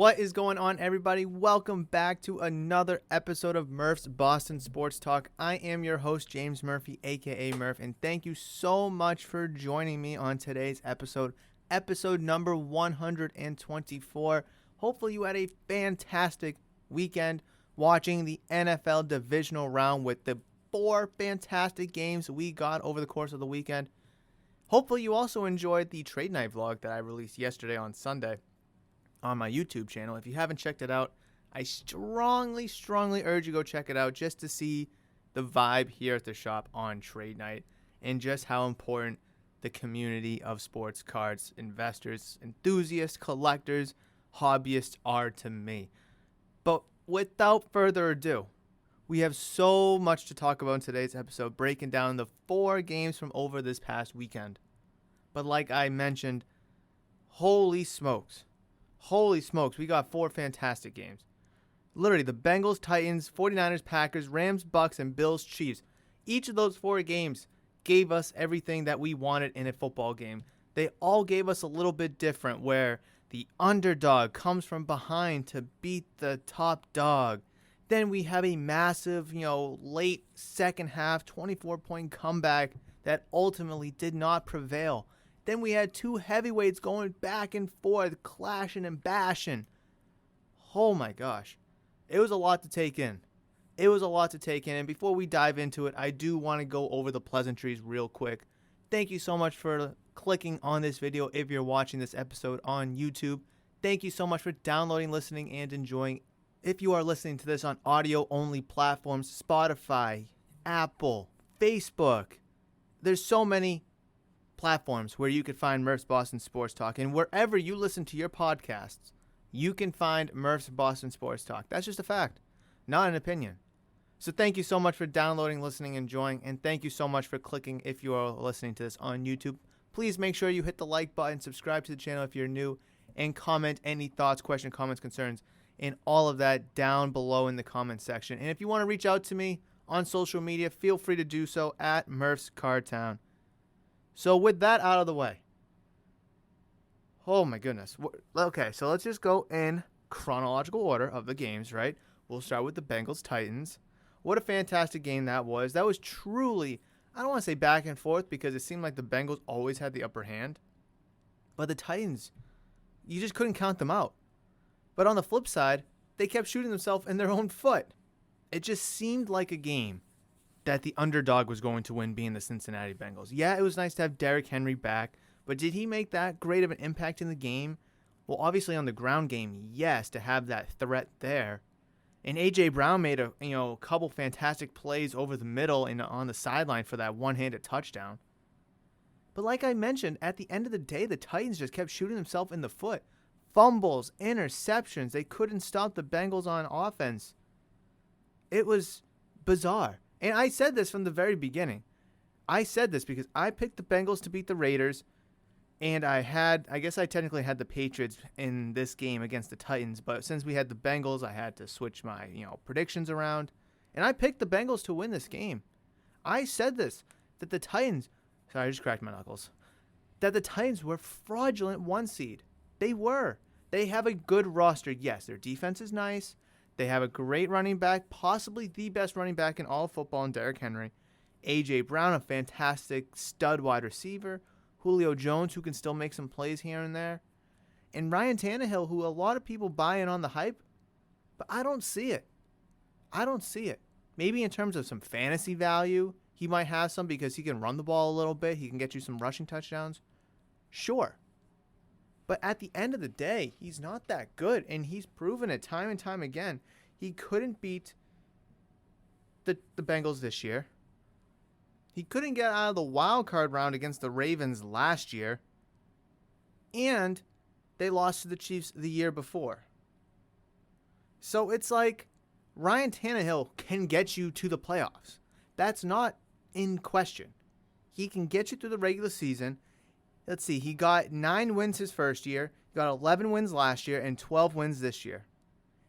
What is going on, everybody? Welcome back to another episode of Murph's Boston Sports Talk. I am your host, James Murphy, aka Murph, and thank you so much for joining me on today's episode number 124. Hopefully you had a fantastic weekend watching the NFL Divisional Round with the 4 fantastic games we got over the course of the weekend. Hopefully you also enjoyed the trade night vlog that I released yesterday on Sunday on my YouTube channel. If you haven't checked it out, I strongly urge you go check it out just to see the vibe here at the shop on trade night and just how important the community of sports cards, investors, enthusiasts, collectors, hobbyists are to me. But without further ado, we have so much to talk about in today's episode, breaking down the 4 games from over this past weekend. But like I mentioned, holy smokes, we got 4 fantastic games. Literally, the Bengals, Titans, 49ers, Packers, Rams, Bucks, and Bills, Chiefs. Each of those 4 games gave us everything that we wanted in a football game. They all gave us a little bit different, where the underdog comes from behind to beat the top dog. Then we have a massive, late second half 24-point comeback that ultimately did not prevail. Then we had 2 heavyweights going back and forth, clashing and bashing. Oh my gosh. It was a lot to take in. And before we dive into it, I do want to go over the pleasantries real quick. Thank you so much for clicking on this video if you're watching this episode on YouTube. Thank you so much for downloading, listening, and enjoying. If you are listening to this on audio-only platforms, Spotify, Apple, Facebook, there's so many platforms where you can find Murph's Boston Sports Talk. And wherever you listen to your podcasts, you can find Murph's Boston Sports Talk. That's just a fact, not an opinion. So thank you so much for downloading, listening, enjoying, and thank you so much for clicking if you are listening to this on YouTube. Please make sure you hit the like button, subscribe to the channel if you're new, and comment any thoughts, questions, comments, concerns, and all of that down below in the comment section. And if you want to reach out to me on social media, feel free to do so at Murph's Cardtown. So with that out of the way, oh my goodness. Okay, so let's just go in chronological order of the games, right? We'll start with the Bengals Titans. What a fantastic game that was. That was truly, I don't want to say back and forth because it seemed like the Bengals always had the upper hand. But the Titans, you just couldn't count them out. But on the flip side, they kept shooting themselves in their own foot. It just seemed like a game that the underdog was going to win, being the Cincinnati Bengals. Yeah, it was nice to have Derrick Henry back, but did he make that great of an impact in the game? Well, obviously on the ground game, yes, to have that threat there. And A.J. Brown made a couple fantastic plays over the middle and on the sideline for that one-handed touchdown. But like I mentioned, at the end of the day, the Titans just kept shooting themselves in the foot. Fumbles, interceptions, they couldn't stop the Bengals on offense. It was bizarre. And I said this from the very beginning. I said this because I picked the Bengals to beat the Raiders, and I guess I technically had the Patriots in this game against the Titans, but since we had the Bengals, I had to switch my, predictions around, and I picked the Bengals to win this game. I said this, that the Titans, sorry, I just cracked my knuckles, that the Titans were fraudulent 1 seed. They were. They have a good roster. Yes, their defense is nice. They have a great running back, possibly the best running back in all of football in Derrick Henry. A.J. Brown, a fantastic stud wide receiver. Julio Jones, who can still make some plays here and there. And Ryan Tannehill, who a lot of people buy in on the hype, but I don't see it. Maybe in terms of some fantasy value, he might have some because he can run the ball a little bit. He can get you some rushing touchdowns. Sure. But at the end of the day, he's not that good, and he's proven it time and time again. He couldn't beat the Bengals this year. He couldn't get out of the wild card round against the Ravens last year, and they lost to the Chiefs the year before. So it's like Ryan Tannehill can get you to the playoffs. That's not in question. He can get you through the regular season. Let's see, he got 9 wins his first year, he got 11 wins last year, and 12 wins this year.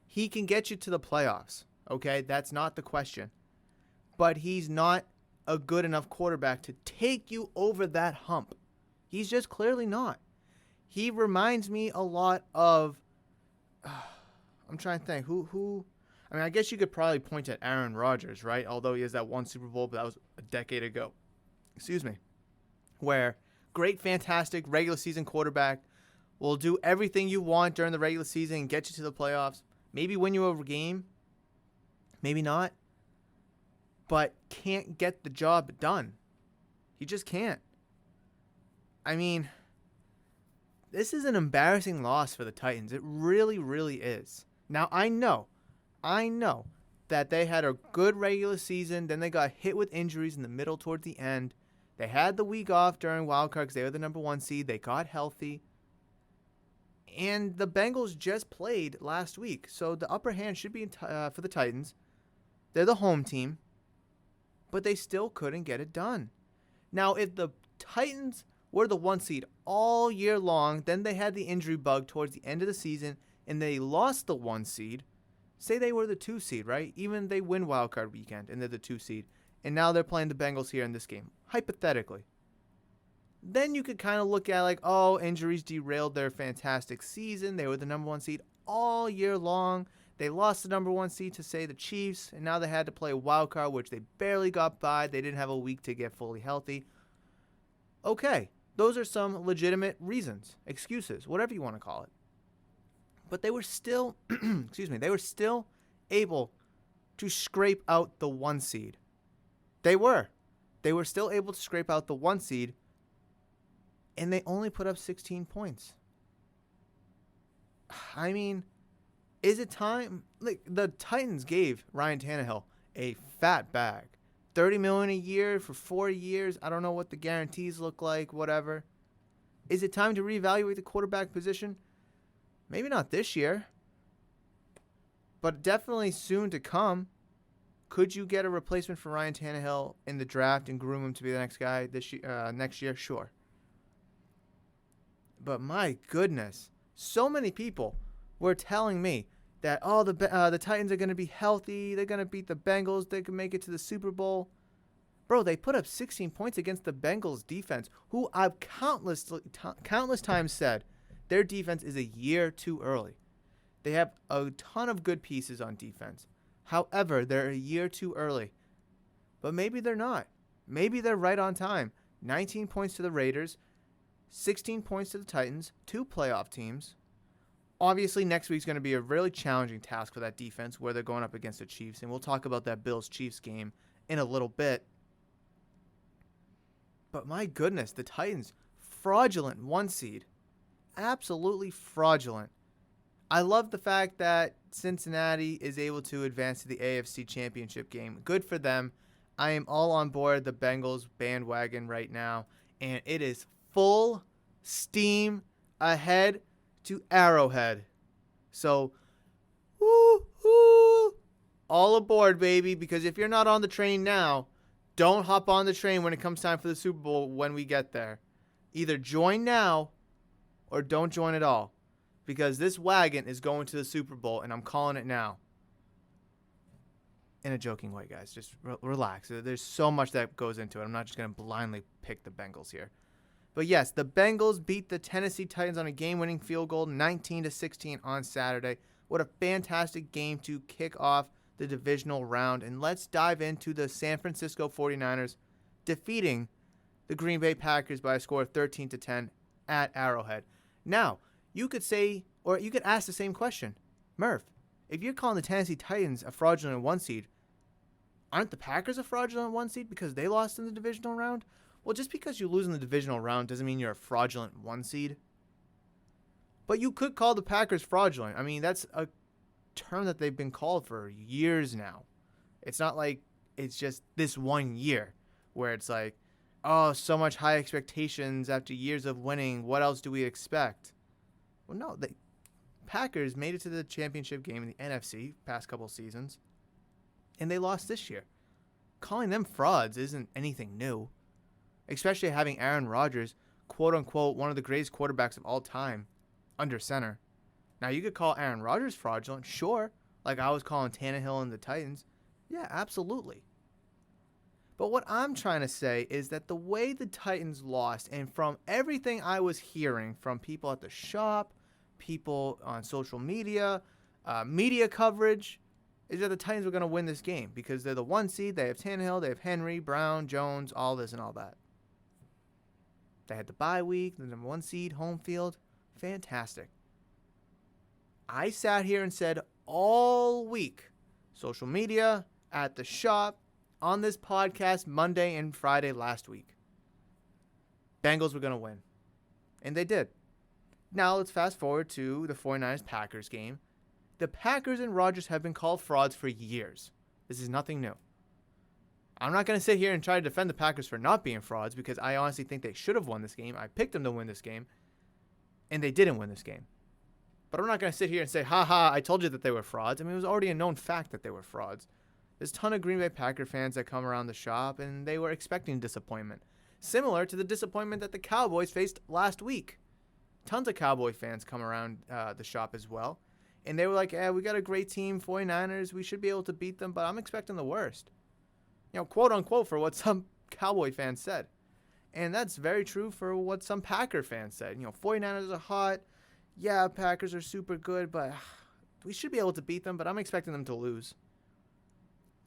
He can get you to the playoffs, okay? That's not the question. But he's not a good enough quarterback to take you over that hump. He's just clearly not. He reminds me a lot of I'm trying to think who. I mean, I guess you could probably point at Aaron Rodgers, right? Although he has that one Super Bowl, but that was a decade ago. Excuse me. Where great, fantastic regular season quarterback will do everything you want during the regular season and get you to the playoffs. Maybe win you a game. Maybe not. But can't get the job done. He just can't. I mean, this is an embarrassing loss for the Titans. It really, really is. Now, I know that they had a good regular season. Then they got hit with injuries in the middle towards the end. They had the week off during wildcard because they were the number 1 seed. They got healthy. And the Bengals just played last week. So the upper hand should be for the Titans. They're the home team. But they still couldn't get it done. Now, if the Titans were the 1 seed all year long, then they had the injury bug towards the end of the season, and they lost the 1 seed, say they were the 2 seed, right? Even they win wildcard weekend, and they're the 2 seed, and now they're playing the Bengals here in this game, hypothetically. Then you could kind of look at like, oh, injuries derailed their fantastic season. They were the number 1 seed all year long. They lost the number 1 seed to, say, the Chiefs, and now they had to play a wild card, which they barely got by. They didn't have a week to get fully healthy. Okay, those are some legitimate reasons, excuses, whatever you want to call it. But they were still, they were still able to scrape out the 1 seed. They were still able to scrape out the 1 seed, and they only put up 16 points. I mean, is it time? Like, the Titans gave Ryan Tannehill a fat bag. $30 million a year for 4 years. I don't know what the guarantees look like, whatever. Is it time to reevaluate the quarterback position? Maybe not this year, but definitely soon to come. Could you get a replacement for Ryan Tannehill in the draft and groom him to be the next guy next year? Sure. But my goodness, so many people were telling me that, oh, the Titans are going to be healthy. They're going to beat the Bengals. They can make it to the Super Bowl. Bro, they put up 16 points against the Bengals defense, who I've countless times said their defense is a year too early. They have a ton of good pieces on defense. However, they're a year too early. But maybe they're not. Maybe they're right on time. 19 points to the Raiders, 16 points to the Titans, 2 playoff teams. Obviously, next week's going to be a really challenging task for that defense where they're going up against the Chiefs. And we'll talk about that Bills-Chiefs game in a little bit. But my goodness, the Titans, fraudulent 1 seed. Absolutely fraudulent. I love the fact that Cincinnati is able to advance to the AFC Championship game. Good for them. I am all on board the Bengals bandwagon right now. And it is full steam ahead to Arrowhead. So, woo, all aboard, baby. Because if you're not on the train now, don't hop on the train when it comes time for the Super Bowl when we get there. Either join now or don't join at all. Because this wagon is going to the Super Bowl, and I'm calling it now. In a joking way, guys. Just relax. There's so much that goes into it. I'm not just going to blindly pick the Bengals here. But yes, the Bengals beat the Tennessee Titans on a game-winning field goal, 19-16 on Saturday. What a fantastic game to kick off the divisional round. And let's dive into the San Francisco 49ers defeating the Green Bay Packers by a score of 13-10 at Arrowhead. Now, you could say, or you could ask the same question. Murph, if you're calling the Tennessee Titans a fraudulent 1 seed, aren't the Packers a fraudulent 1 seed because they lost in the divisional round? Well, just because you lose in the divisional round doesn't mean you're a fraudulent 1 seed. But you could call the Packers fraudulent. I mean, that's a term that they've been called for years now. It's not like it's just this 1 year where it's like, oh, so much high expectations after years of winning. What else do we expect? Well, no, the Packers made it to the championship game in the NFC past couple seasons, and they lost this year. Calling them frauds isn't anything new, especially having Aaron Rodgers, quote-unquote, one of the greatest quarterbacks of all time, under center. Now, you could call Aaron Rodgers fraudulent, sure, like I was calling Tannehill and the Titans. Yeah, absolutely. But what I'm trying to say is that the way the Titans lost, and from everything I was hearing from people at the shop, people on social media, media coverage is that the Titans were going to win this game because they're the 1 seed. They have Tannehill, they have Henry, Brown, Jones, all this and all that. They had the bye week, the number 1 seed, home field. Fantastic. I sat here and said all week, social media, at the shop, on this podcast, Monday and Friday last week, Bengals were going to win. And they did. Now let's fast forward to the 49ers-Packers game. The Packers and Rodgers have been called frauds for years. This is nothing new. I'm not going to sit here and try to defend the Packers for not being frauds because I honestly think they should have won this game. I picked them to win this game, and they didn't win this game. But I'm not going to sit here and say, I told you that they were frauds. I mean, it was already a known fact that they were frauds. There's a ton of Green Bay Packer fans that come around the shop, and they were expecting disappointment. Similar to the disappointment that the Cowboys faced last week. Tons of Cowboy fans come around the shop as well. And they were like, we got a great team, 49ers. We should be able to beat them, but I'm expecting the worst. Quote unquote, for what some Cowboy fans said. And that's very true for what some Packer fans said. 49ers are hot. Yeah, Packers are super good, but we should be able to beat them, but I'm expecting them to lose.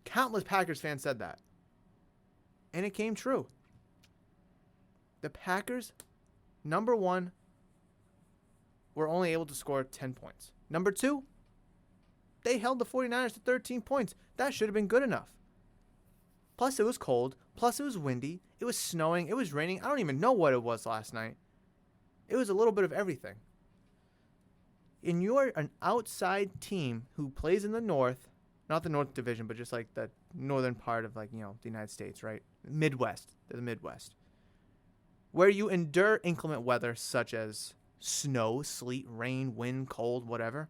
Countless Packers fans said that. And it came true. The Packers, number 1, were only able to score 10 points. Number 2, they held the 49ers to 13 points. That should have been good enough. Plus, it was cold. Plus, it was windy. It was snowing. It was raining. I don't even know what it was last night. It was a little bit of everything. And you're an outside team who plays in the North, not the North Division, but just like the northern part of the United States, right? Midwest. The Midwest. Where you endure inclement weather such as snow, sleet, rain, wind, cold, whatever.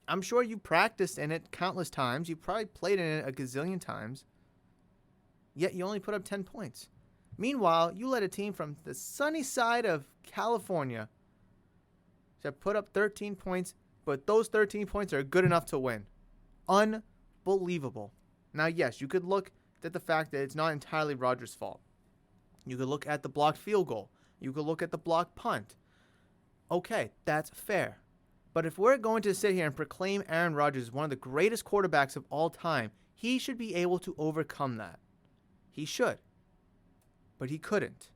I'm sure you practiced in it countless times. You probably played in it a gazillion times. Yet you only put up 10 points. Meanwhile, you let a team from the sunny side of California to put up 13 points, but those 13 points are good enough to win. Unbelievable. Now, yes, you could look at the fact that it's not entirely Rodgers' fault. You could look at the blocked field goal. You could look at the blocked punt. Okay, that's fair. But if we're going to sit here and proclaim Aaron Rodgers as one of the greatest quarterbacks of all time, he should be able to overcome that. He should. But he couldn't.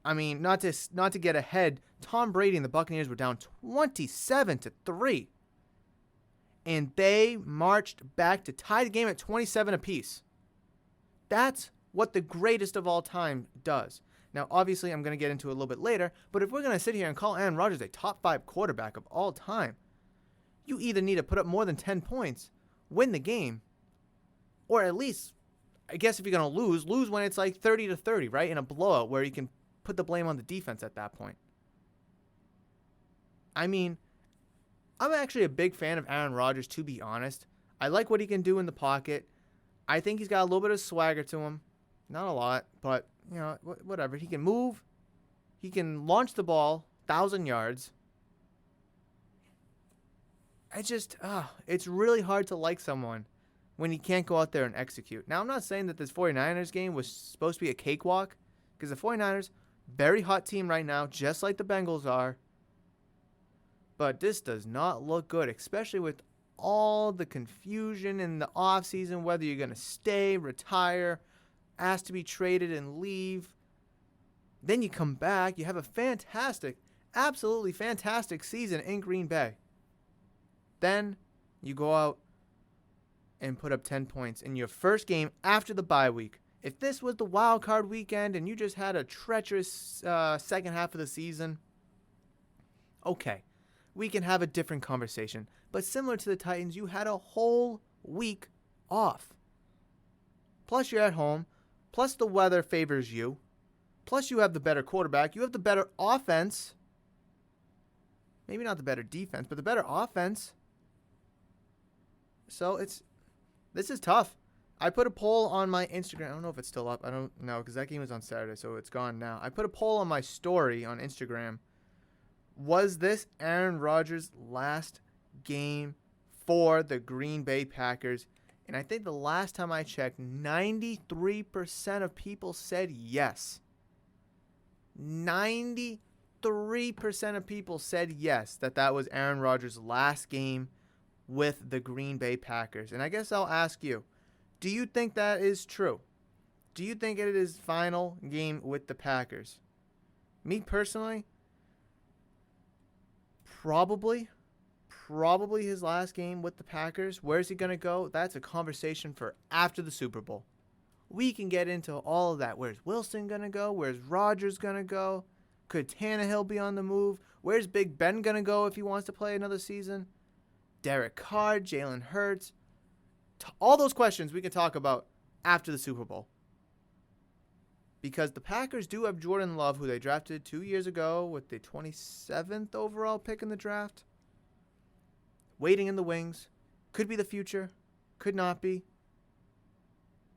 I mean, not to get ahead, Tom Brady and the Buccaneers were down 27-3. And they marched back to tie the game at 27 apiece. That's what the greatest of all time does. Now, obviously, I'm going to get into it a little bit later, but if we're going to sit here and call Aaron Rodgers a top 5 quarterback of all time, you either need to put up more than 10 points, win the game, or at least, I guess if you're going to lose when it's like 30-30, right? In a blowout where you can put the blame on the defense at that point. I mean, I'm actually a big fan of Aaron Rodgers, to be honest. I like what he can do in the pocket. I think he's got a little bit of swagger to him. Not a lot, but, whatever. He can move. He can launch the ball 1,000 yards. It's really hard to like someone when he can't go out there and execute. Now, I'm not saying that this 49ers game was supposed to be a cakewalk, because the 49ers, very hot team right now, just like the Bengals are. But this does not look good, especially with all the confusion in the offseason, whether you're going to stay, retire, ask to be traded and leave. Then you come back, you have a fantastic, absolutely fantastic season in Green Bay. Then you go out and put up 10 points in your first game after the bye week. If this was the wild card weekend and you just had a treacherous second half of the season, okay, we can have a different conversation. But similar to the Titans, you had a whole week off. Plus you're at home. Plus the weather favors you. Plus you have the better quarterback. You have the better offense. Maybe not the better defense, but the better offense. So this is tough. I put a poll on my Instagram. I don't know if it's still up. I don't know because that game was on Saturday, so it's gone now. I put a poll on my story on Instagram. Was this Aaron Rodgers' last game for the Green Bay Packers? And I think the last time I checked, 93% of people said yes. 93%. 3% of people said yes, that was Aaron Rodgers' last game with the Green Bay Packers. And I guess I'll ask you, do you think that is true? Do you think it is final game with the Packers? Me personally, probably his last game with the Packers. Where's he going to go? That's a conversation for after the Super Bowl. We can get into all of that. Where's Wilson going to go? Where's Rodgers going to go? Could Tannehill be on the move? Where's Big Ben going to go if he wants to play another season? Derek Carr, Jalen Hurts. All those questions we can talk about after the Super Bowl. Because the Packers do have Jordan Love, who they drafted 2 years ago with the 27th overall pick in the draft. Waiting in the wings. Could be the future. Could not be.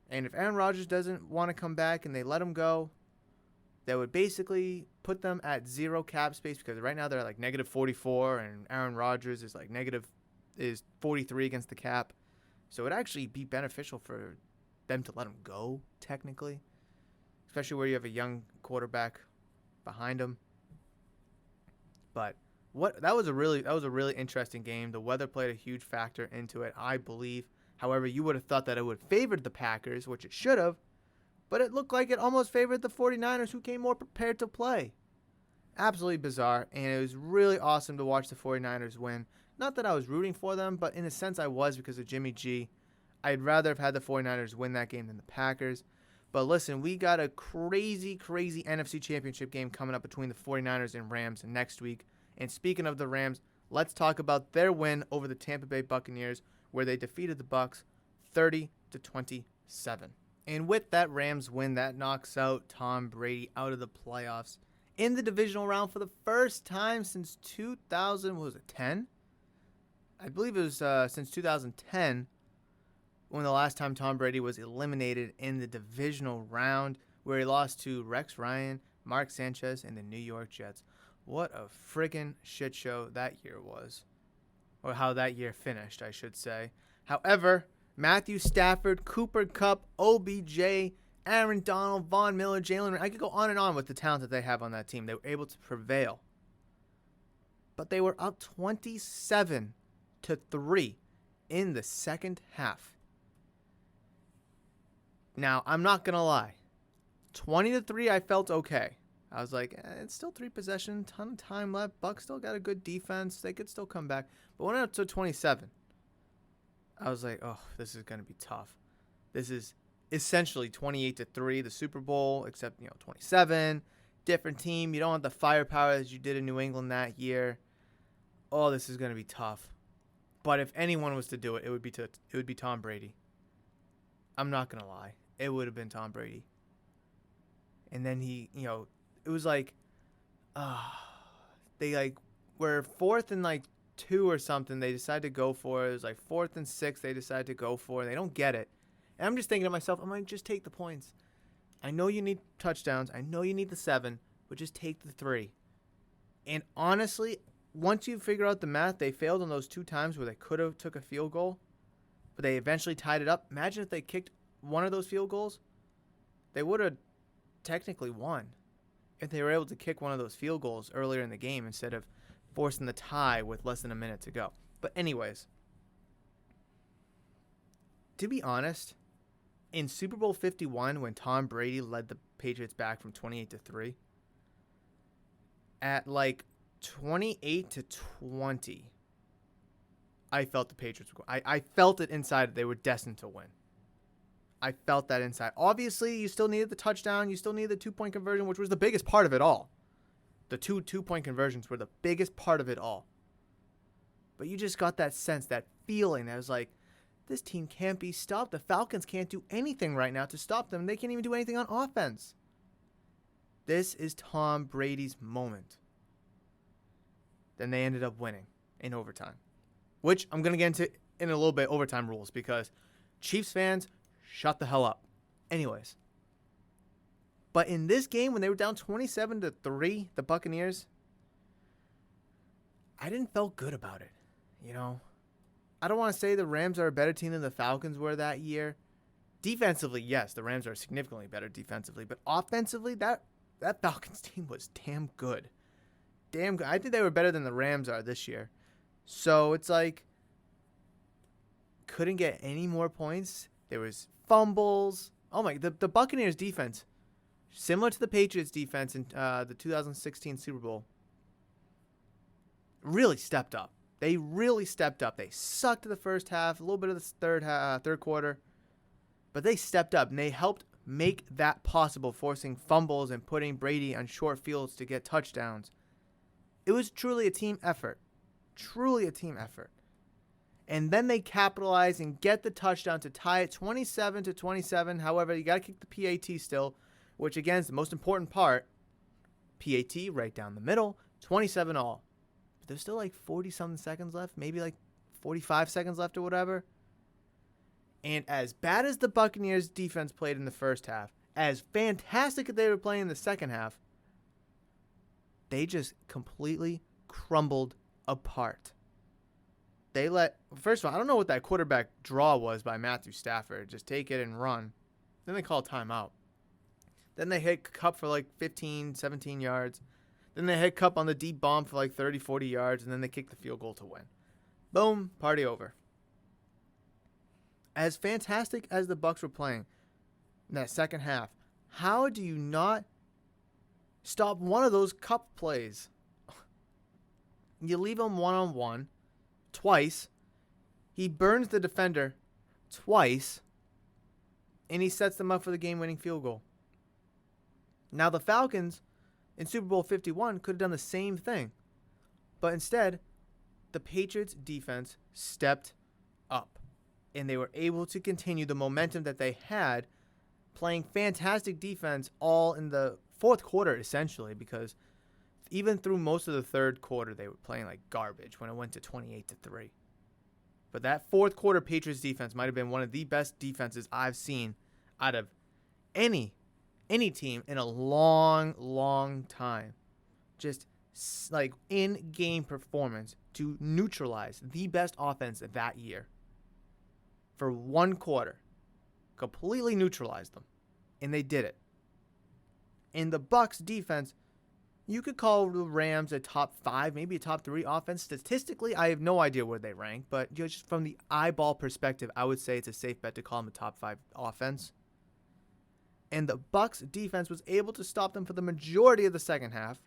And if Aaron Rodgers doesn't want to come back and they let him go, that would basically put them at zero cap space, because right now they're at like negative 44 and Aaron Rodgers is like is 43 against the cap. So it would actually be beneficial for them to let him go, technically. Especially where you have a young quarterback behind him. But that was a really interesting game. The weather played a huge factor into it, I believe. However, you would have thought that it would have favored the Packers, which it should have. But it looked like it almost favored the 49ers, who came more prepared to play. Absolutely bizarre, and it was really awesome to watch the 49ers win. Not that I was rooting for them, but in a sense I was because of Jimmy G. I'd rather have had the 49ers win that game than the Packers. But listen, we got a crazy NFC Championship game coming up between the 49ers and Rams next week. And speaking of the Rams, let's talk about their win over the Tampa Bay Buccaneers, where they defeated the Bucs 30-27. And with that Rams win, that knocks out Tom Brady out of the playoffs in the divisional round for the first time since 2010? I believe it was since 2010 when the last time Tom Brady was eliminated in the divisional round, where he lost to Rex Ryan, Mark Sanchez, and the New York Jets. What a friggin' shit show that year was. Or how that year finished, I should say. However, Matthew Stafford, Cooper Kupp, OBJ, Aaron Donald, Von Miller, Jalen, I could go on and on with the talent that they have on that team. They were able to prevail. But they were up 27-3 in the second half. Now, I'm not going to lie. 20-3, I felt okay. I was like, it's still 3 possessions, ton of time left. Bucs still got a good defense. They could still come back. But when it went up to 27, I was like, oh, this is going to be tough. This is essentially 28-3, the Super Bowl, except, 27. Different team. You don't have the firepower as you did in New England that year. Oh, this is going to be tough. But if anyone was to do it, it would be Tom Brady. I'm not going to lie. It would have been Tom Brady. And then he, it was like, they were 4th and 2 or something. They decided to go for it. It was 4th and 6. They decided to go for it. They don't get it. And I'm just thinking to myself, I'm like, just take the points. I know you need touchdowns. I know you need the 7, but just take the 3. And honestly, once you figure out the math, they failed on those 2 times where they could have took a field goal, but they eventually tied it up. Imagine if they kicked one of those field goals, they would have technically won if they were able to kick one of those field goals earlier in the game instead of forcing the tie with less than a minute to go. But anyways, to be honest, in Super Bowl 51, when Tom Brady led the Patriots back from 28-3, at 28-20, I felt the Patriots were going. I felt it inside. They were destined to win. I felt that inside. Obviously, you still needed the touchdown. You still needed the 2-point conversion, which was the biggest part of it all. The two-point conversions were the biggest part of it all. But you just got that sense, that feeling that was like, this team can't be stopped. The Falcons can't do anything right now to stop them. They can't even do anything on offense. This is Tom Brady's moment. Then they ended up winning in overtime, which I'm going to get into in a little bit, overtime rules, because Chiefs fans, shut the hell up. Anyways. But in this game, when they were down 27-3, the Buccaneers, I didn't feel good about it. I don't want to say the Rams are a better team than the Falcons were that year. Defensively, yes, the Rams are significantly better defensively. But offensively, that Falcons team was damn good. damn good. I think they were better than the Rams are this year. So it's like, couldn't get any more points. There was fumbles. Oh my, the Buccaneers defense, similar to the Patriots defense in the 2016 Super Bowl, really stepped up. They really stepped up. They sucked the first half, a little bit of the third quarter, but they stepped up and they helped make that possible, forcing fumbles and putting Brady on short fields to get touchdowns. It was truly a team effort. Truly a team effort. And then they capitalize and get the touchdown to tie it 27-27. However, you got to kick the PAT still, which again is the most important part. PAT right down the middle, 27 all. But there's still like 40-something seconds left, maybe like 45 seconds left or whatever. And as bad as the Buccaneers defense played in the first half, as fantastic as they were playing in the second half, they just completely crumbled apart. First of all, I don't know what that quarterback draw was by Matthew Stafford. Just take it and run. Then they call timeout. Then they hit Kupp for like 15, 17 yards. Then they hit Kupp on the deep bomb for like 30, 40 yards. And then they kick the field goal to win. Boom, party over. As fantastic as the Bucs were playing in that second half, how do you not stop one of those Kupp plays? You leave him one-on-one twice. He burns the defender twice. And he sets them up for the game-winning field goal. Now the Falcons in Super Bowl 51 could have done the same thing. But instead, the Patriots defense stepped up. And they were able to continue the momentum that they had, playing fantastic defense all in the fourth quarter, essentially, because even through most of the third quarter, they were playing like garbage when it went to 28-3. But that fourth quarter Patriots defense might have been one of the best defenses I've seen out of any team in a long, long time. Just like in-game performance to neutralize the best offense that year. For one quarter, completely neutralized them, and they did it. And the Bucs defense, you could call the Rams a top 5, maybe a top 3 offense. Statistically, I have no idea where they rank, but just from the eyeball perspective, I would say it's a safe bet to call them a top 5 offense. And the Bucs defense was able to stop them for the majority of the second half,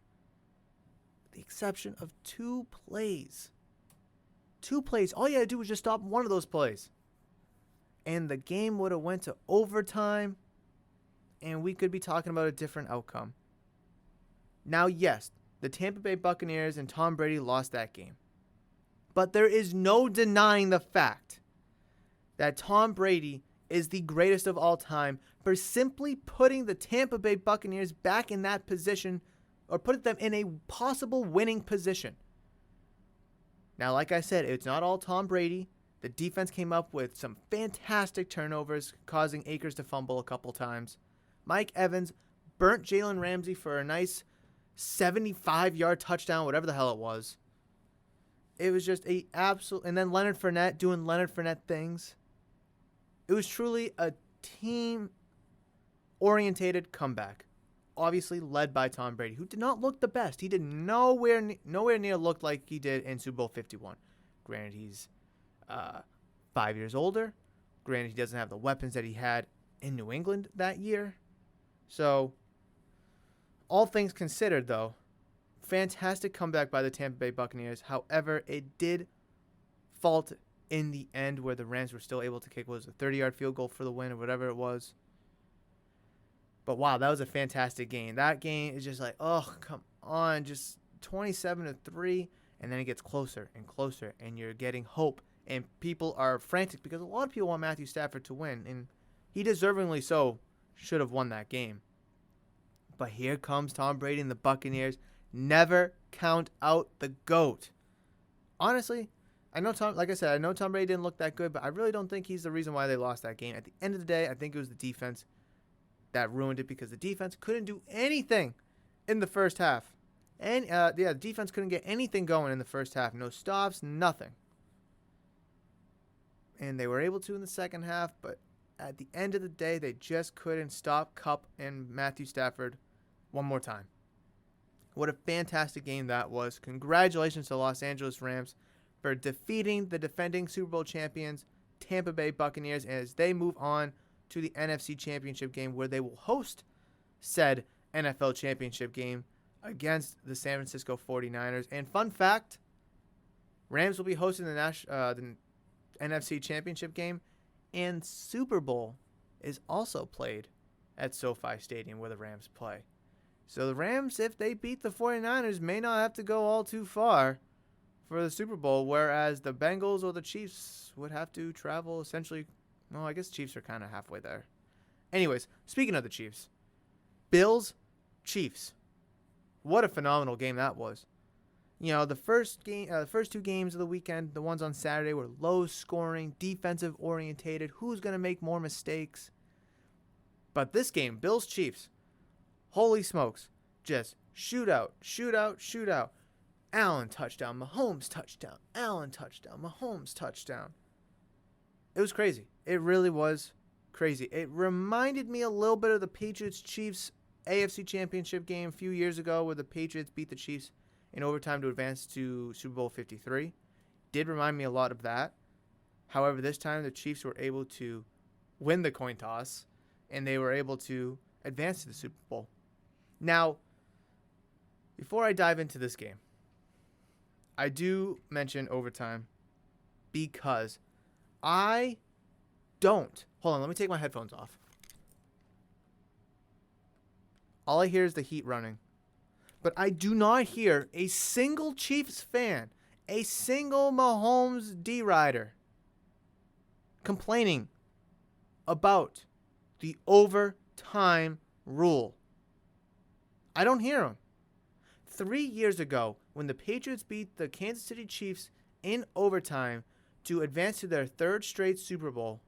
with the exception of 2 plays. 2 plays. All you had to do was just stop one of those plays. And the game would have went to overtime, and we could be talking about a different outcome. Now, yes, the Tampa Bay Buccaneers and Tom Brady lost that game. But there is no denying the fact that Tom Brady is the greatest of all time for simply putting the Tampa Bay Buccaneers back in that position, or putting them in a possible winning position. Now, like I said, it's not all Tom Brady. The defense came up with some fantastic turnovers, causing Akers to fumble a couple times. Mike Evans burnt Jalen Ramsey for a nice 75-yard touchdown, whatever the hell it was. It was just a absolute... And then Leonard Fournette doing Leonard Fournette things. It was truly a team-orientated comeback. Obviously led by Tom Brady, who did not look the best. He did nowhere near look like he did in Super Bowl 51. Granted, he's 5 years older. Granted, he doesn't have the weapons that he had in New England that year. So, all things considered, though, fantastic comeback by the Tampa Bay Buccaneers. However, it did fault in the end where the Rams were still able to kick, what was a 30-yard field goal for the win or whatever it was. But wow, that was a fantastic game. That game is just like, oh, come on, just 27-3, and then it gets closer and closer, and you're getting hope. And people are frantic because a lot of people want Matthew Stafford to win, and he deservingly so should have won that game. But here comes Tom Brady and the Buccaneers. Never count out the GOAT. Honestly, I know Tom Brady didn't look that good, but I really don't think he's the reason why they lost that game. At the end of the day, I think it was the defense that ruined it, because the defense couldn't do anything in the first half. And the defense couldn't get anything going in the first half. No stops, nothing. And they were able to in the second half, but at the end of the day, they just couldn't stop Kupp and Matthew Stafford one more time. What a fantastic game that was. Congratulations to Los Angeles Rams for defeating the defending Super Bowl champions, Tampa Bay Buccaneers, as they move on to the NFC Championship game where they will host said NFL Championship game against the San Francisco 49ers. And fun fact, Rams will be hosting the NFC Championship game, and Super Bowl is also played at SoFi Stadium where the Rams play. So the Rams, if they beat the 49ers, may not have to go all too far for the Super Bowl, whereas the Bengals or the Chiefs would have to travel essentially. Well, I guess Chiefs are kind of halfway there. Anyways, speaking of the Chiefs, Bills, Chiefs. What a phenomenal game that was. You know, the first two games of the weekend, the ones on Saturday, were low scoring, defensive orientated. Who's going to make more mistakes? But this game, Bills, Chiefs, holy smokes, just shootout, shootout, shootout. Allen touchdown, Mahomes touchdown, Allen touchdown, Mahomes touchdown. It was crazy. It really was crazy. It reminded me a little bit of the Patriots-Chiefs AFC Championship game a few years ago where the Patriots beat the Chiefs in overtime to advance to Super Bowl 53. Did remind me a lot of that. However, this time the Chiefs were able to win the coin toss and they were able to advance to the Super Bowl. Now, before I dive into this game, I do mention overtime because I don't. Hold on, let me take my headphones off. All I hear is the heat running. But I do not hear a single Chiefs fan, a single Mahomes D-Rider complaining about the overtime rule. I don't hear them. 3 years ago, when the Patriots beat the Kansas City Chiefs in overtime to advance to their third straight Super Bowl,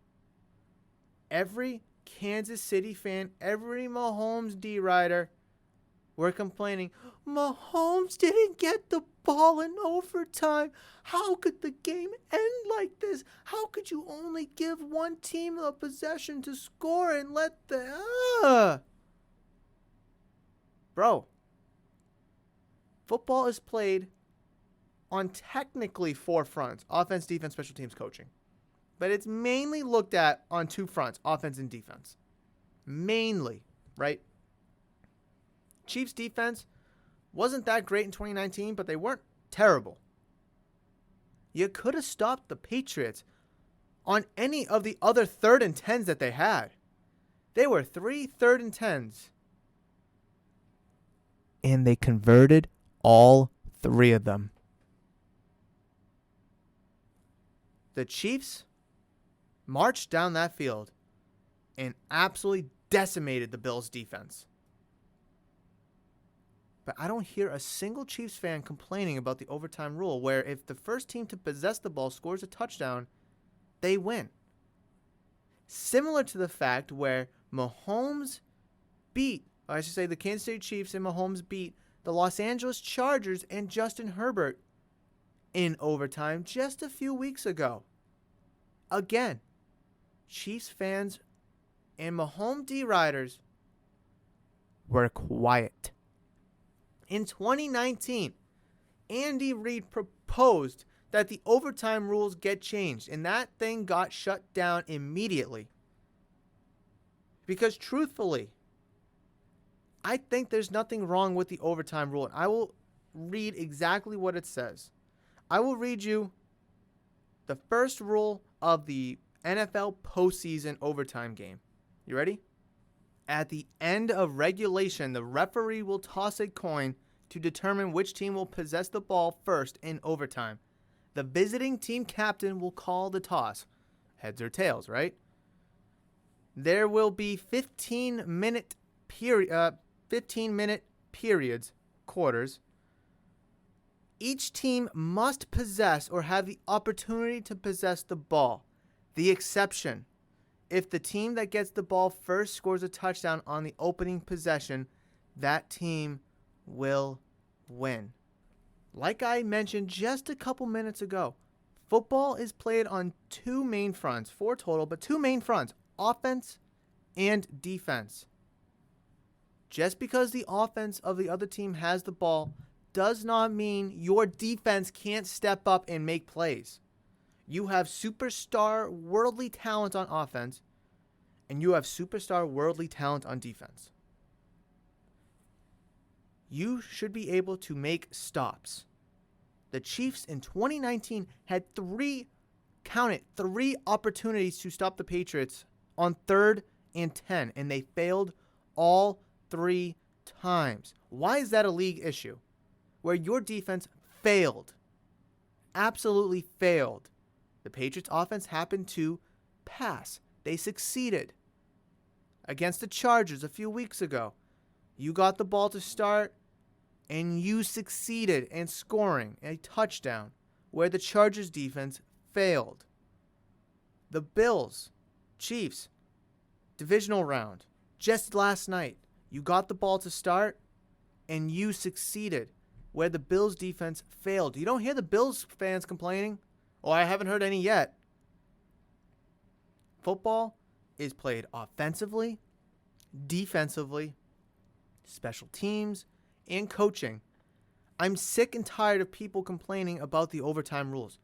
every Kansas City fan, every Mahomes D-Rider were complaining, Mahomes didn't get the ball in overtime. How could the game end like this? How could you only give one team a possession to score and let the... Bro, football is played on technically 4 fronts: offense, defense, special teams, coaching. But it's mainly looked at on 2 fronts, offense and defense. Mainly, right? Chiefs defense wasn't that great in 2019, but they weren't terrible. You could have stopped the Patriots on any of the other 3rd and 10s that they had. They were 3 3rd and 10s. And they converted all 3 of them. The Chiefs marched down that field and absolutely decimated the Bills' defense. But I don't hear a single Chiefs fan complaining about the overtime rule, where if the first team to possess the ball scores a touchdown, they win. Similar to the fact where Mahomes beat, or I should say the Kansas City Chiefs and Mahomes beat the Los Angeles Chargers and Justin Herbert in overtime just a few weeks ago. Again, Chiefs fans and Mahomes D-Riders were quiet. In 2019, Andy Reid proposed that the overtime rules get changed, and that thing got shut down immediately. Because truthfully, I think there's nothing wrong with the overtime rule. I will read exactly what it says. I will read you the first rule of the NFL postseason overtime game. You ready? At the end of regulation, the referee will toss a coin to determine which team will possess the ball first in overtime. The visiting team captain will call the toss. Heads or tails, right? There will be 15-minute periods, quarters. Each team must possess or have the opportunity to possess the ball. The exception: if the team that gets the ball first scores a touchdown on the opening possession, that team will win. Like I mentioned just a couple minutes ago, football is played on 2 main fronts, 4 total, but 2 main fronts: offense and defense. Just because the offense of the other team has the ball does not mean your defense can't step up and make plays. You have superstar worldly talent on offense, and you have superstar worldly talent on defense. You should be able to make stops. The Chiefs in 2019 had three opportunities to stop the Patriots on 3rd and 10, and they failed all 3 times. Why is that a league issue? Where your defense failed. Absolutely failed. The Patriots offense happened to pass. They succeeded. Against the Chargers a few weeks ago, you got the ball to start, and you succeeded in scoring a touchdown where the Chargers defense failed. The Bills, Chiefs, Divisional Round, just last night, you got the ball to start, and you succeeded where the Bills defense failed. You don't hear the Bills fans complaining. Oh, I haven't heard any yet. Football is played offensively, defensively, special teams, and coaching. I'm sick and tired of people complaining about the overtime rules.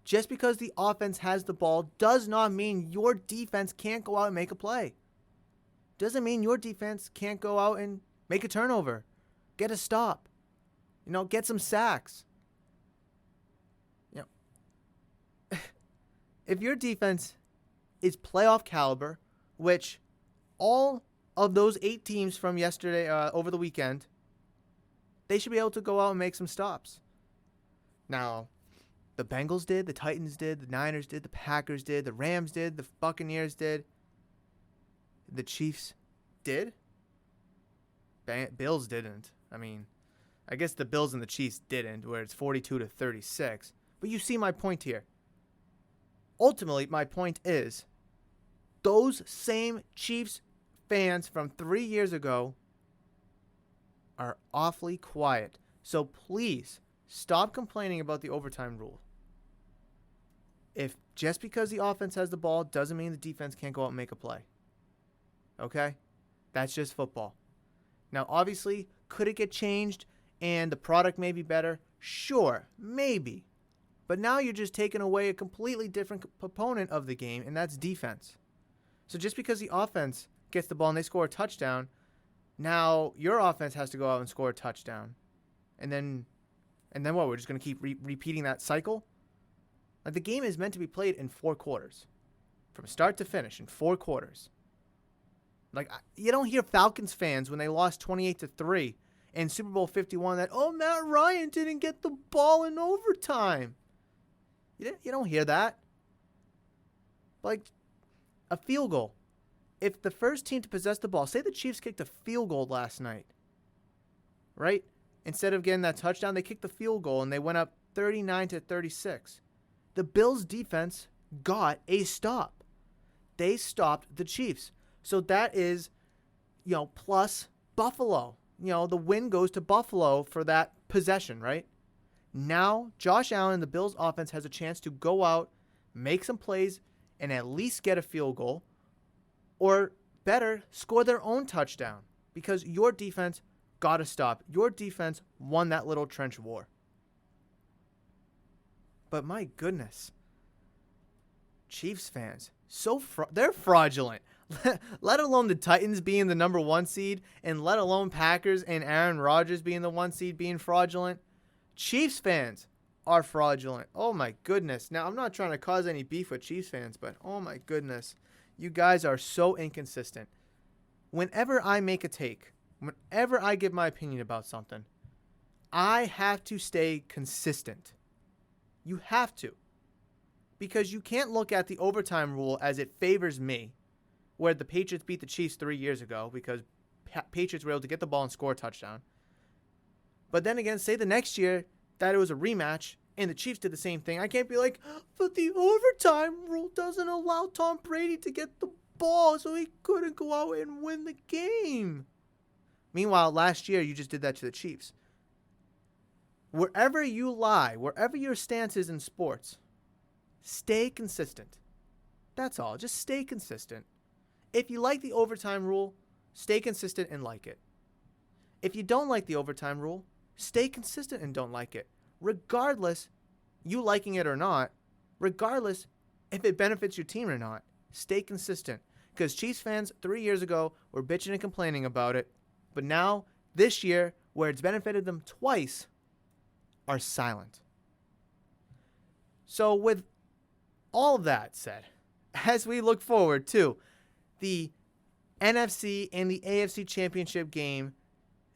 Just because the offense has the ball does not mean your defense can't go out and make a play. Doesn't mean your defense can't go out and make a turnover, get a stop, get some sacks. If your defense is playoff caliber, which all of those 8 teams from yesterday, over the weekend, they should be able to go out and make some stops. Now, the Bengals did, the Titans did, the Niners did, the Packers did, the Rams did, the Buccaneers did. The Chiefs did. Bills didn't. I guess the Bills and the Chiefs didn't, where it's 42-36. But you see my point here. Ultimately, my point is, those same Chiefs fans from 3 years ago are awfully quiet. So please, stop complaining about the overtime rule. If just because the offense has the ball doesn't mean the defense can't go out and make a play. Okay? That's just football. Now, obviously, could it get changed and the product may be better? Sure, maybe. But now you're just taking away a completely different component of the game, and that's defense. So just because the offense gets the ball and they score a touchdown, now your offense has to go out and score a touchdown. And then what? We're just going to keep repeating that cycle? Like, the game is meant to be played in 4 quarters. From start to finish in 4 quarters. Like, you don't hear Falcons fans when they lost 28-3 in Super Bowl 51 that, Matt Ryan didn't get the ball in overtime. You don't hear that. Like, a field goal. If the first team to possess the ball, say the Chiefs kicked a field goal last night, right? Instead of getting that touchdown, they kicked the field goal and they went up 39-36. The Bills defense got a stop. They stopped the Chiefs. So that is, plus Buffalo. The win goes to Buffalo for that possession, right? Now, Josh Allen, the Bills offense, has a chance to go out, make some plays, and at least get a field goal. Or better, score their own touchdown. Because your defense got a stop. Your defense won that little trench war. But my goodness. Chiefs fans, they're fraudulent. Let alone the Titans being the number 1 seed, and let alone Packers and Aaron Rodgers being the 1 seed being fraudulent. Chiefs fans are fraudulent. Oh my goodness. Now, I'm not trying to cause any beef with Chiefs fans, but oh my goodness. You guys are so inconsistent. Whenever I make a take, whenever I give my opinion about something, I have to stay consistent. You have to. Because you can't look at the overtime rule as it favors me, where the Patriots beat the Chiefs 3 years ago because Patriots were able to get the ball and score a touchdown. But then again, say the next year that it was a rematch and the Chiefs did the same thing. I can't be like, but the overtime rule doesn't allow Tom Brady to get the ball, so he couldn't go out and win the game. Meanwhile, last year, you just did that to the Chiefs. Wherever you lie, wherever your stance is in sports, stay consistent. That's all. Just stay consistent. If you like the overtime rule, stay consistent and like it. If you don't like the overtime rule, stay consistent and don't like it. Regardless, you liking it or not, regardless if it benefits your team or not, stay consistent. Because Chiefs fans 3 years ago were bitching and complaining about it, but now, this year, where it's benefited them twice, are silent. So with all that said, as we look forward to the NFC and the AFC Championship game,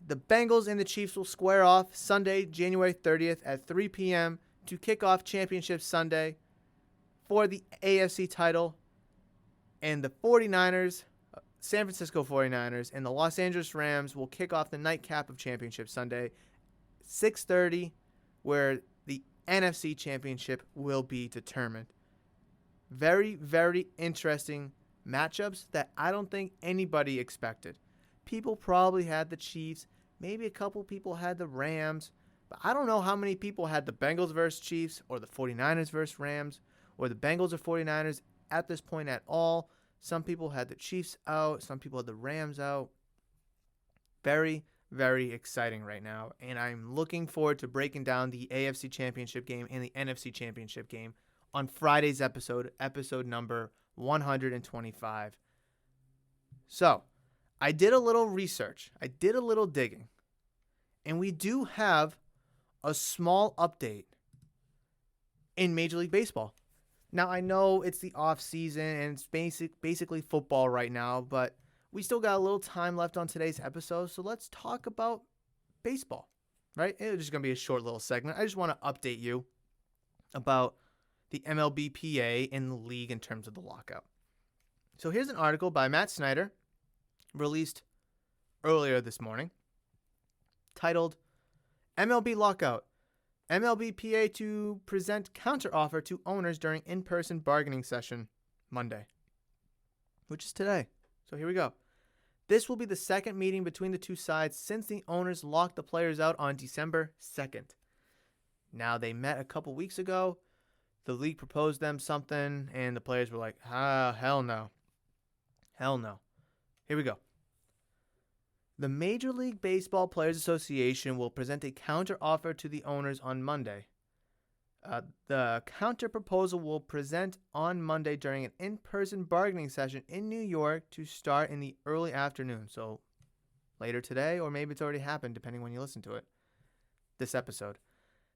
the Bengals and the Chiefs will square off Sunday, January 30th at 3 p.m. to kick off Championship Sunday for the AFC title. And the 49ers, San Francisco 49ers, and the Los Angeles Rams will kick off the nightcap of Championship Sunday, 6:30, where the NFC Championship will be determined. Very, very interesting matchups that I don't think anybody expected. People probably had the Chiefs. Maybe a couple people had the Rams. But I don't know how many people had the Bengals versus Chiefs or the 49ers versus Rams or the Bengals or 49ers at this point at all. Some people had the Chiefs out. Some people had the Rams out. Very, very exciting right now. And I'm looking forward to breaking down the AFC Championship game and the NFC Championship game on Friday's episode number 125. So, I did a little research. I did a little digging. And we do have a small update in Major League Baseball. Now, I know it's the off season and it's basically football right now, but we still got a little time left on today's episode, so let's talk about baseball, right? It's just going to be a short little segment. I just want to update you about the MLBPA and the league in terms of the lockout. So here's an article by Matt Snyder, released earlier this morning, titled MLB Lockout. MLBPA to present counteroffer to owners during in-person bargaining session Monday, which is today. So here we go. This will be the second meeting between the two sides since the owners locked the players out on December 2nd. Now, they met a couple weeks ago. The league proposed them something, and the players were like, hell no. Hell no. Here we go. The Major League Baseball Players Association will present a counteroffer to the owners on Monday. The counter proposal will present on Monday during an in-person bargaining session in New York to start in the early afternoon. So later today, or maybe it's already happened, depending when you listen to it, this episode.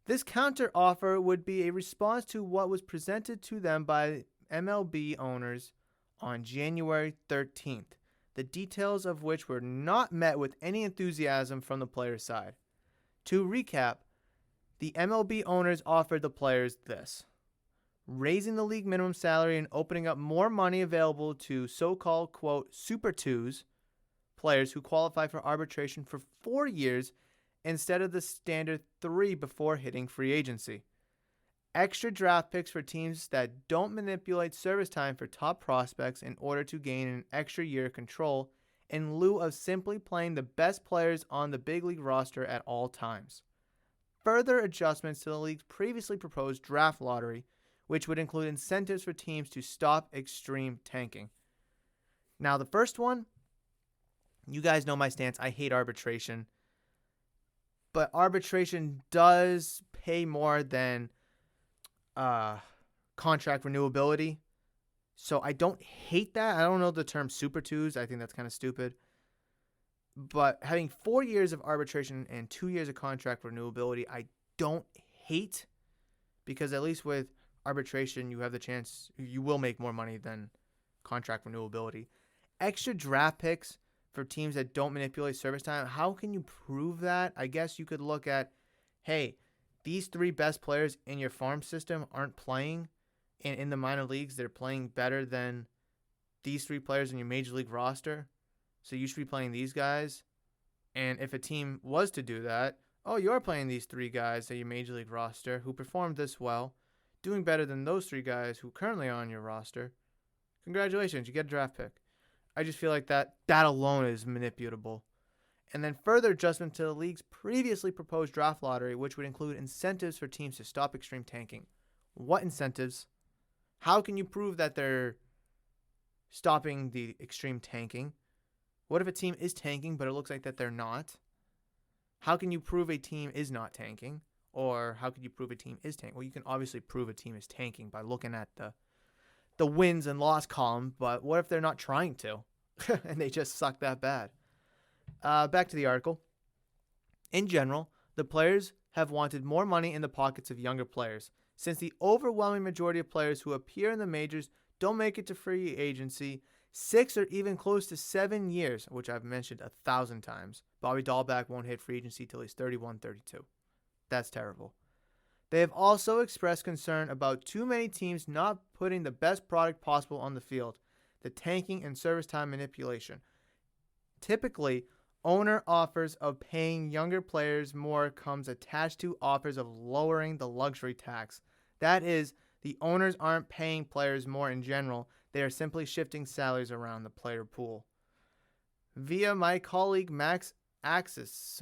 This counteroffer would be a response to what was presented to them by MLB owners on January 13th. The details of which were not met with any enthusiasm from the players' side. To recap, the MLB owners offered the players this: raising the league minimum salary and opening up more money available to so-called, quote, Super Twos players who qualify for arbitration for 4 years instead of the standard 3 before hitting free agency. Extra draft picks for teams that don't manipulate service time for top prospects in order to gain an extra year of control in lieu of simply playing the best players on the big league roster at all times. Further adjustments to the league's previously proposed draft lottery, which would include incentives for teams to stop extreme tanking. Now, the first one, you guys know my stance. I hate arbitration. But arbitration does pay more than contract renewability. So I don't hate that. I don't know the term Super Twos. I think that's kind of stupid. But having 4 years of arbitration and 2 years of contract renewability, I don't hate, because at least with arbitration, you have the chance, you will make more money than contract renewability. Extra draft picks for teams that don't manipulate service time. How can you prove that? I guess you could look at, hey, these 3 best players in your farm system aren't playing, and in the minor leagues, they're playing better than these 3 players in your major league roster. So you should be playing these guys. And if a team was to do that, oh, you're playing these 3 guys at your major league roster who performed this well, doing better than those 3 guys who currently are on your roster. Congratulations, you get a draft pick. I just feel like that alone is manipulable. And then further adjustment to the league's previously proposed draft lottery, which would include incentives for teams to stop extreme tanking. What incentives? How can you prove that they're stopping the extreme tanking? What if a team is tanking, but it looks like that they're not? how can you prove a team is not tanking? Or how could you prove a team is tanking? Well, you can obviously prove a team is tanking by looking at the wins and loss column, but what if they're not trying to and they just suck that bad? Back to the article. In general, the players have wanted more money in the pockets of younger players, since the overwhelming majority of players who appear in the majors don't make it to free agency 6 or even close to 7 years, which I've mentioned 1,000 times. Bobby Dahlbeck won't hit free agency till he's 31, 32. That's terrible. They have also expressed concern about too many teams not putting the best product possible on the field, the tanking and service time manipulation. Typically, owner offers of paying younger players more comes attached to offers of lowering the luxury tax. That is, the owners aren't paying players more in general, they are simply shifting salaries around the player pool. Via my colleague Max Axis,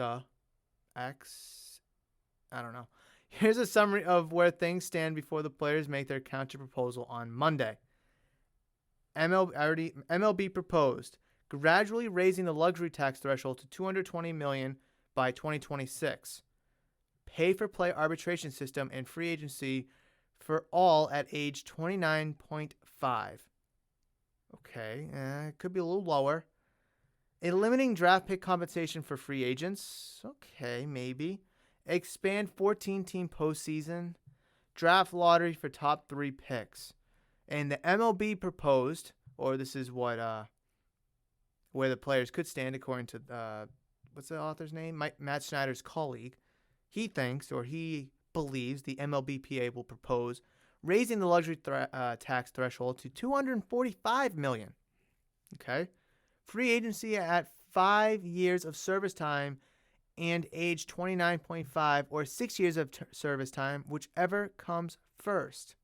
Here's a summary of where things stand before the players make their counter proposal on Monday. MLB proposed gradually raising the luxury tax threshold to $220 million by 2026. Pay-for-play arbitration system and free agency for all at age 29.5. Okay, it could be a little lower. A limiting draft pick compensation for free agents. Okay, maybe. Expand 14-team postseason. Draft lottery for top 3 picks. And the MLB proposed, or this is what where the players could stand according to what's the author's name? Matt Snyder's colleague. He thinks, or he believes, the MLBPA will propose raising the luxury tax threshold to $245 million. Okay, free agency at 5 years of service time and age 29.5 or 6 years of service time, whichever comes first.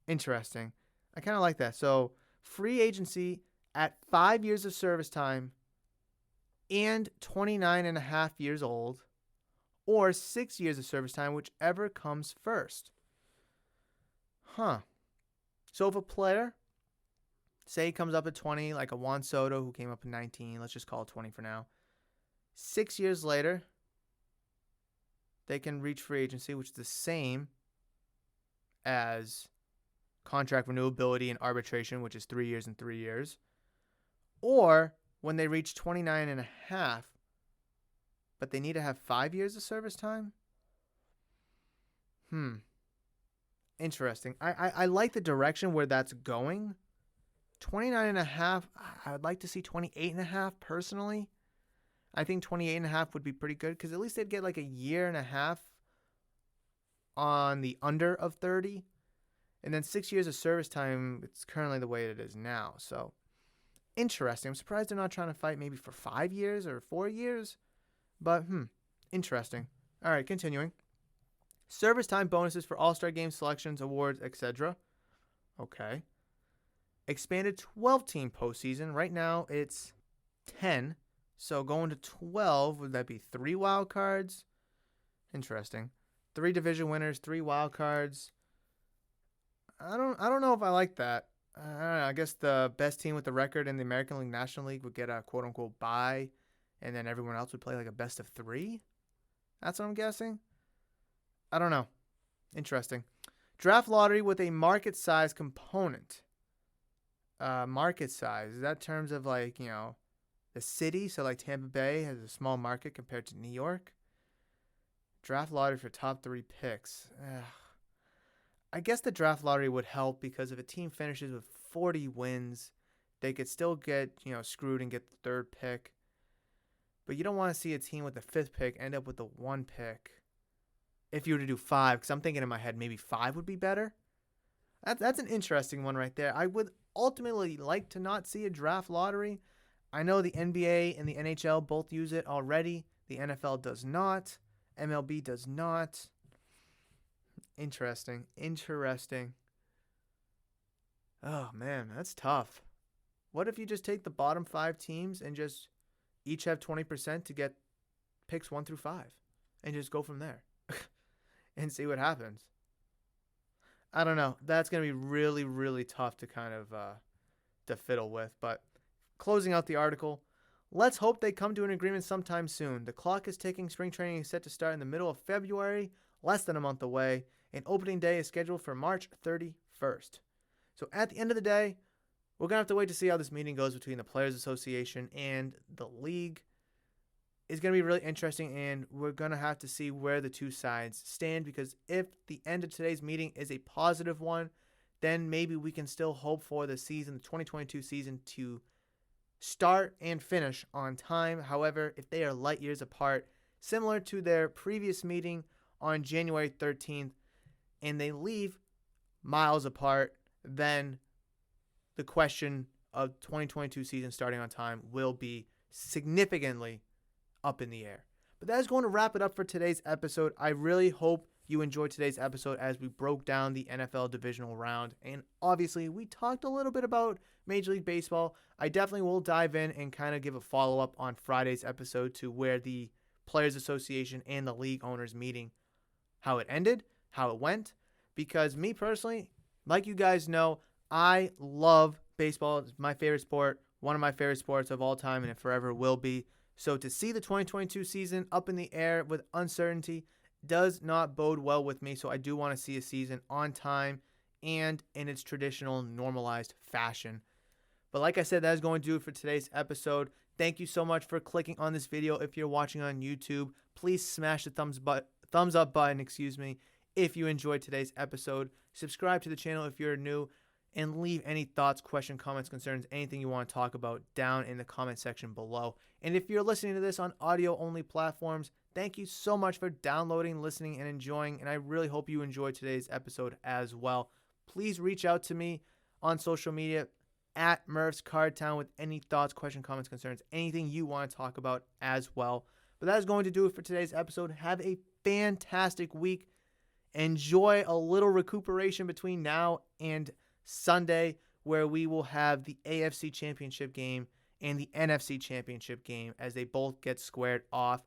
Interesting. I kind of like that. So free agency at 5 years of service time and 29 and a half years old, or 6 years of service time, whichever comes first. So if a player, say he comes up at 20, like a Juan Soto who came up in 19, let's just call it 20 for now. 6 years later, they can reach free agency, which is the same as contract renewability and arbitration, which is 3 years and 3 years. Or when they reach 29 and a half, but they need to have 5 years of service time? Interesting. I like the direction where that's going. 29 and a half, I would like to see 28 and a half personally. I think 28 and a half would be pretty good because at least they'd get like a year and a half on the under of 30. And then 6 years of service time, it's currently the way it is now. So, interesting. I'm surprised they're not trying to fight maybe for 5 years or 4 years. But, interesting. All right, continuing. Service time bonuses for All-Star Game selections, awards, etc. Okay. Expanded 12-team postseason. Right now, it's 10. So going to 12, would that be 3 wild cards? Interesting. 3 division winners, 3 wild cards. I don't know if I like that. I don't know. I guess the best team with the record in the American League National League would get a quote-unquote bye, and then everyone else would play like a best of 3? That's what I'm guessing? I don't know. Interesting. Draft lottery with a market size component. Market size. Is that terms of like, the city? So like Tampa Bay has a small market compared to New York. Draft lottery for top 3 picks. I guess the draft lottery would help because if a team finishes with 40 wins, they could still get, screwed and get the 3rd pick. But you don't want to see a team with the 5th pick end up with the 1 pick. If you were to do 5, because I'm thinking in my head maybe 5 would be better. That's an interesting one right there. I would ultimately like to not see a draft lottery. I know the NBA and the NHL both use it already. The NFL does not. MLB does not. Interesting. Oh, man, that's tough. What if you just take the bottom 5 teams and just each have 20% to get picks 1 through 5 and just go from there and see what happens? I don't know. That's going to be really, really tough to kind of to fiddle with. But closing out the article, let's hope they come to an agreement sometime soon. The clock is ticking. Spring training is set to start in the middle of February, less than a month away, and opening day is scheduled for March 31st. So at the end of the day, we're going to have to wait to see how this meeting goes between the Players Association and the league. It's going to be really interesting, and we're going to have to see where the two sides stand, because if the end of today's meeting is a positive one, then maybe we can still hope for the 2022 season, to start and finish on time. However, if they are light years apart, similar to their previous meeting on January 13th, and they leave miles apart, then the question of 2022 season starting on time will be significantly up in the air. But that is going to wrap it up for today's episode. I really hope you enjoyed today's episode as we broke down the NFL Divisional Round. And obviously, we talked a little bit about Major League Baseball. I definitely will dive in and kind of give a follow-up on Friday's episode to where the Players Association and the league owners meeting, how it ended, how it went. Because me personally, like you guys know, I love baseball. It's my favorite sport, one of my favorite sports of all time, and it forever will be. So to see the 2022 season up in the air with uncertainty does not bode well with me. So I do want to see a season on time and in its traditional normalized fashion. But like I said, that is going to do it for today's episode. Thank you so much for clicking on this video. If you're watching on YouTube, please smash the thumbs up button, if you enjoyed today's episode. Subscribe to the channel if you're new, and leave any thoughts, questions, comments, concerns, anything you want to talk about down in the comment section below. And if you're listening to this on audio-only platforms, thank you so much for downloading, listening, and enjoying, and I really hope you enjoyed today's episode as well. Please reach out to me on social media at Murph's Cardtown with any thoughts, questions, comments, concerns, anything you want to talk about as well. But that is going to do it for today's episode. Have a fantastic week. Enjoy a little recuperation between now and Sunday, where we will have the AFC Championship game and the NFC Championship game as they both get squared off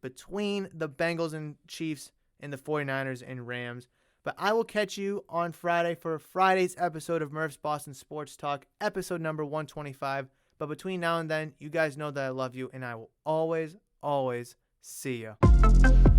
between the Bengals and Chiefs and the 49ers and Rams. But I will catch you on Friday for Friday's episode of Murph's Boston Sports Talk, episode number 125. But between now and then, you guys know that I love you, and I will always, always see you.